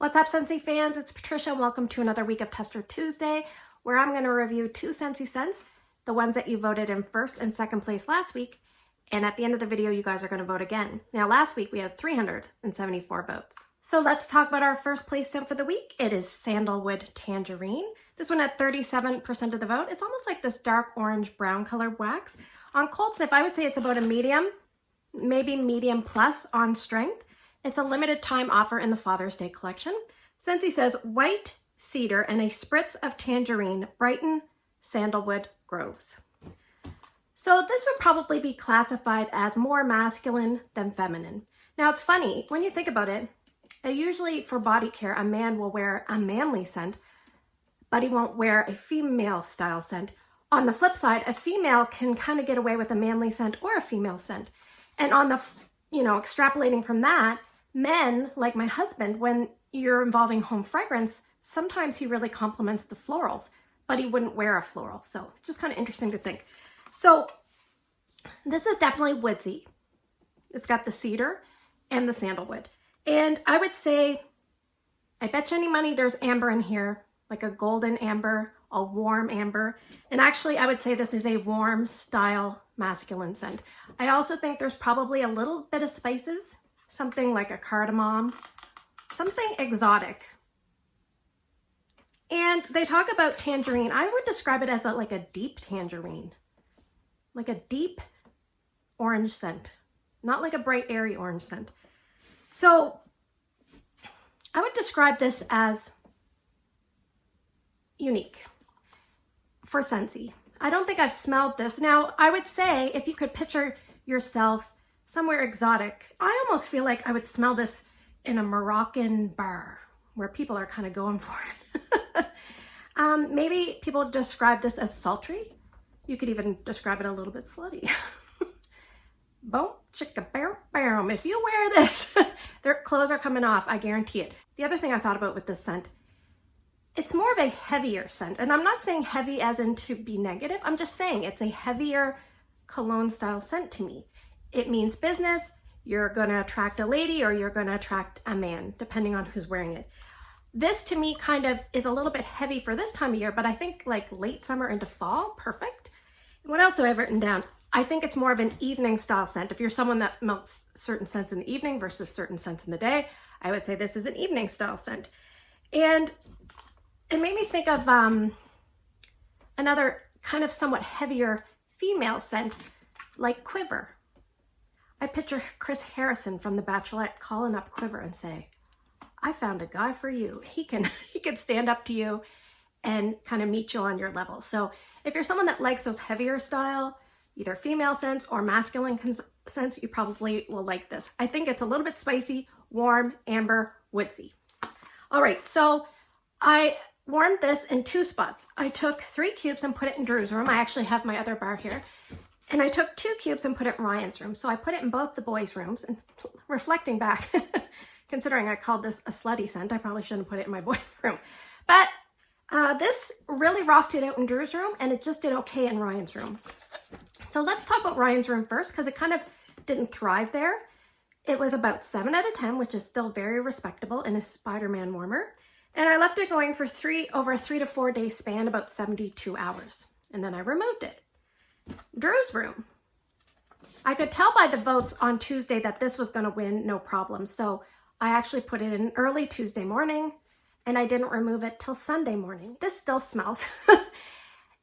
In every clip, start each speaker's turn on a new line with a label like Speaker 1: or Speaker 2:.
Speaker 1: What's up, Scentsy fans? It's Patricia and welcome to another week of Tester Tuesday, where I'm going to review 2 Scentsy scents, the ones that you voted in first and second place last week, and at the end of the video you guys are going to vote again. Now last week we had 374 votes. So let's talk about our first place scent for the week. It is Sandalwood Tangerine. This one had 37% of the vote. It's almost like this dark orange brown colored wax. On cold sniff, I would say it's about a medium, maybe medium plus on strength. It's a limited time offer in the Father's Day collection. Scentsy says white cedar and a spritz of tangerine, Brighton Sandalwood Groves. So this would probably be classified as more masculine than feminine. Now it's funny, when you think about it, usually for body care, a man will wear a manly scent, but he won't wear a female style scent. On the flip side, a female can kind of get away with a manly scent or a female scent. And on the, extrapolating from that, men, like my husband, when you're involving home fragrance, sometimes he really compliments the florals, but he wouldn't wear a floral. So just kind of interesting to think. So this is definitely woodsy. It's got the cedar and the sandalwood. And I would say, I bet you any money there's amber in here, like a golden amber, a warm amber. And actually, I would say this is a warm style masculine scent. I also think there's probably a little bit of spices, something like a cardamom, something exotic. And they talk about tangerine. I would describe it as like a deep tangerine, like a deep orange scent, not like a bright, airy orange scent. So I would describe this as unique for Centsy. I don't think I've smelled this. Now, I would say if you could picture yourself somewhere exotic, I almost feel like I would smell this in a Moroccan bar where people are kind of going for it. Maybe people describe this as sultry. You could even describe it a little bit slutty. Boom, chicka, bam, bam. If you wear this, their clothes are coming off, I guarantee it. The other thing I thought about with this scent, it's more of a heavier scent. And I'm not saying heavy as in to be negative. I'm just saying it's a heavier cologne style scent to me. It means business. You're going to attract a lady or you're going to attract a man, depending on who's wearing it. This to me kind of is a little bit heavy for this time of year, but I think like late summer into fall, perfect. What else have I written down? I think it's more of an evening style scent. If you're someone that melts certain scents in the evening versus certain scents in the day, I would say this is an evening style scent. And it made me think of another kind of somewhat heavier female scent, like Quiver. I picture Chris Harrison from The Bachelorette calling up Quiver and say, I found a guy for you. He can stand up to you and kind of meet you on your level. So if you're someone that likes those heavier style, either female scents or masculine scents, you probably will like this. I think it's a little bit spicy, warm, amber, woodsy. All right, so I warmed this in 2 spots. I took 3 cubes and put it in Drew's room. I actually have my other bar here. And I took 2 cubes and put it in Ryan's room. So I put it in both the boys' rooms. And reflecting back, considering I called this a slutty scent, I probably shouldn't put it in my boys' room. But this really rocked it out in Drew's room, and it just did okay in Ryan's room. So let's talk about Ryan's room first, because it kind of didn't thrive there. It was about 7 out of 10, which is still very respectable in a Spider-Man warmer. And I left it going for over a 3 to 4 day span, about 72 hours. And then I removed it. Drew's room. I could tell by the votes on Tuesday that this was going to win, no problem. So I actually put it in early Tuesday morning, and I didn't remove it till Sunday morning. This still smells.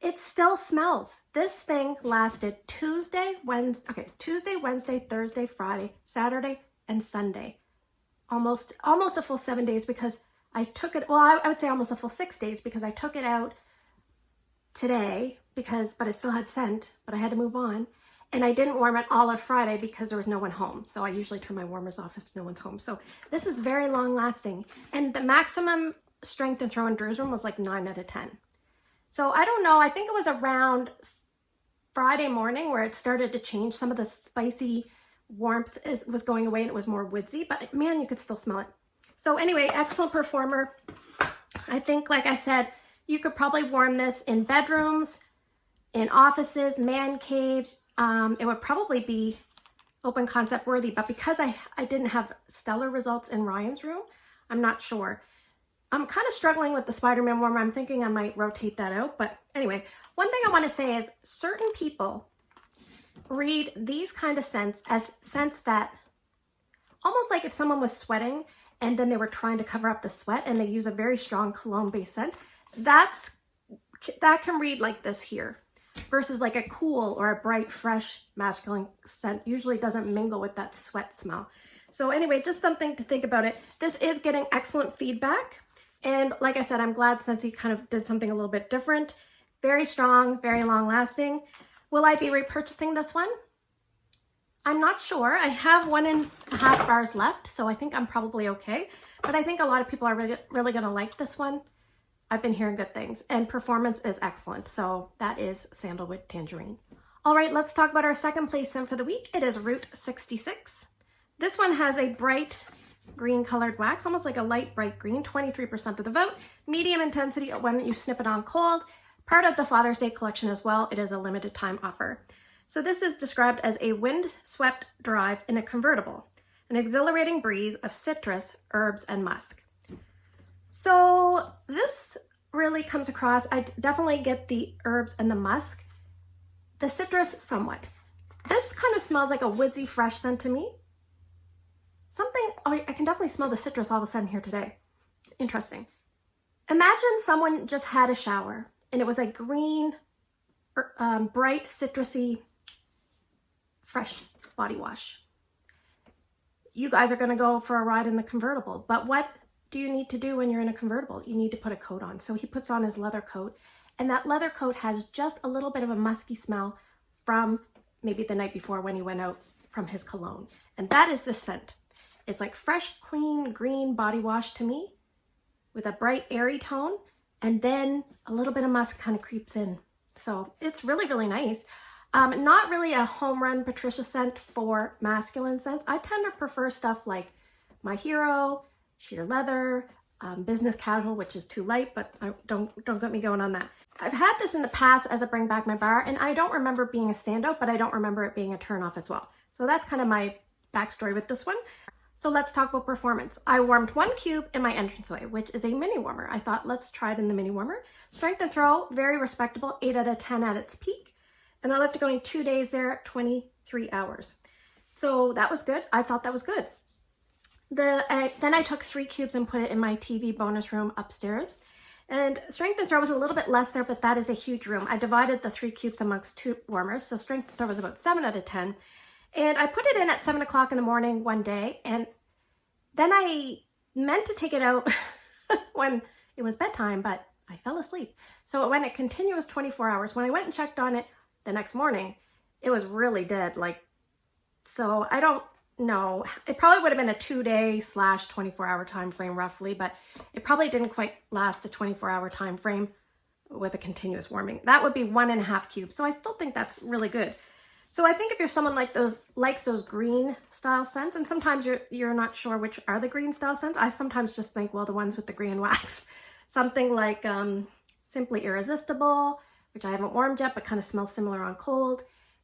Speaker 1: It still smells. This thing lasted Tuesday, Wednesday, Thursday, Friday, Saturday, and Sunday. Almost a full 7 days, because I took it, well, I would say almost a full 6 days, because I took it out today but it still had scent, but I had to move on. And I didn't warm it all on Friday because there was no one home. So I usually turn my warmers off if no one's home. So this is very long lasting. And the maximum strength and throw in Drew's room was like 9 out of 10. So I don't know, I think it was around Friday morning where it started to change. Some of the spicy warmth was going away and it was more woodsy, but man, you could still smell it. So anyway, excellent performer. I think, like I said, you could probably warm this in bedrooms, in offices, man caves. It would probably be open concept worthy, but because I didn't have stellar results in Ryan's room, I'm not sure. I'm kind of struggling with the Spider-Man warmer. I'm thinking I might rotate that out. But anyway, one thing I want to say is certain people read these kind of scents as scents that almost like if someone was sweating and then they were trying to cover up the sweat and they use a very strong cologne-based scent, that can read like this here, versus like a cool or a bright, fresh masculine scent usually doesn't mingle with that sweat smell. So anyway, just something to think about it. This is getting excellent feedback. And like I said, I'm glad Scentsy kind of did something a little bit different. Very strong, very long lasting. Will I be repurchasing this one? I'm not sure. I have 1.5 bars left, so I think I'm probably okay. But I think a lot of people are really going to like this one. I've been hearing good things, and performance is excellent. So that is Sandalwood Tangerine. All right, let's talk about our second place scent for the week. It is Route 66. This one has a bright green colored wax, almost like a light bright green, 23% of the vote. Medium intensity when you snip it on cold. Part of the Father's Day collection as well. It is a limited time offer. So this is described as a wind-swept drive in a convertible, an exhilarating breeze of citrus, herbs, and musk. So this really comes across, I definitely get the herbs and the musk, the citrus somewhat. This kind of smells like a woodsy fresh scent to me. I can definitely smell the citrus all of a sudden here today. Interesting. Imagine someone just had a shower and it was a green, bright, citrusy, fresh body wash. You guys are going to go for a ride in the convertible, but what do you need to do when you're in a convertible? You need to put a coat on. So he puts on his leather coat, and that leather coat has just a little bit of a musky smell from maybe the night before when he went out from his cologne. And that is the scent. It's like fresh, clean, green body wash to me with a bright, airy tone, and then a little bit of musk kind of creeps in. So it's really, really nice. Not really a home run Patricia scent for masculine scents. I tend to prefer stuff like My Hero, sheer leather, business casual, which is too light, but don't get me going on that. I've had this in the past as a bring back my bar, and I don't remember it being a standout, but I don't remember it being a turnoff as well. So that's kind of my backstory with this one. So let's talk about performance. I warmed 1 cube in my entranceway, which is a mini warmer. I thought, let's try it in the mini warmer. Strength and throw, very respectable, 8 out of 10 at its peak. And I left it going 2 days there at 23 hours. So that was good. I thought that was good. Then I took 3 cubes and put it in my TV bonus room upstairs. And strength and throw was a little bit less there, but that is a huge room. I divided the 3 cubes amongst 2 warmers. So strength and throw was about 7 out of 10. And I put it in at 7 o'clock in the morning one day. And then I meant to take it out when it was bedtime, but I fell asleep. So it went a continuous 24 hours. When I went and checked on it the next morning, it was really dead. So I don't know. It probably would have been a 2-day / 24-hour time frame roughly, but it probably didn't quite last a 24-hour time frame with a continuous warming. That would be 1.5 cubes. So I still think that's really good. So I think if you're someone likes those green style scents, and sometimes you're not sure which are the green style scents, I sometimes just think, well, the ones with the green wax. Something like Simply Irresistible, which I haven't warmed yet, but kind of smells similar on cold,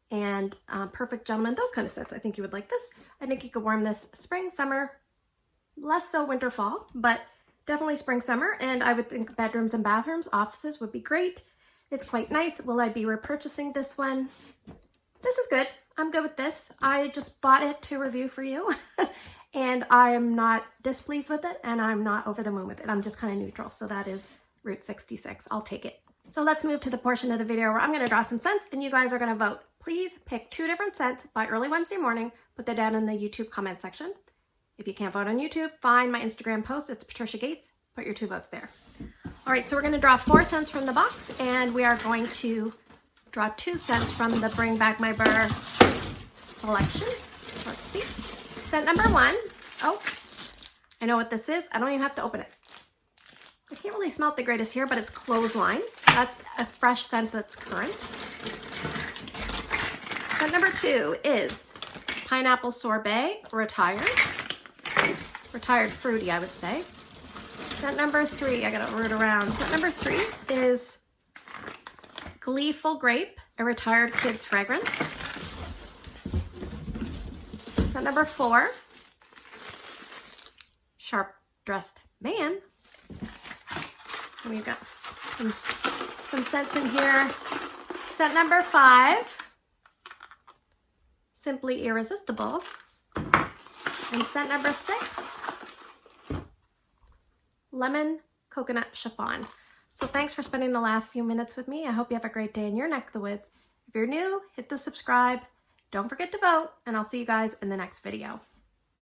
Speaker 1: and Perfect Gentleman, those kind of scents. I think you would like this. I think you could warm this spring, summer, less so winter, fall, but definitely spring, summer. And I would think bedrooms and bathrooms, offices would be great. It's quite nice. Will I be repurchasing this one? This is good. I'm good with this. I just bought it to review for you and I'm not displeased with it and I'm not over the moon with it. I'm just kind of neutral. So that is Route 66. I'll take it. So let's move to the portion of the video where I'm going to draw some scents and you guys are going to vote. Please pick 2 different scents by early Wednesday morning. Put that down in the YouTube comment section. If you can't vote on YouTube, find my Instagram post. It's Patricia Gates. Put your 2 votes there. All right, so we're going to draw 4 scents from the box and we are going to draw 2 scents from the Bring Back My Bar selection. Let's see. Scent number 1. Oh, I know what this is. I don't even have to open it. I can't really smell it the greatest here, but it's Clothesline. That's a fresh scent that's current. Scent number 2 is Pineapple Sorbet, Retired. Retired fruity, I would say. Scent number 3, I gotta root around. Scent number 3 is Gleeful Grape, a Retired Kids fragrance. Scent number 4, Sharp dressed man. We've got some scents in here. Scent number 5, Simply Irresistible. And scent number 6, Lemon Coconut Chiffon. So thanks for spending the last few minutes with me. I hope you have a great day in your neck of the woods. If you're new, hit the subscribe. Don't forget to vote, and I'll see you guys in the next video.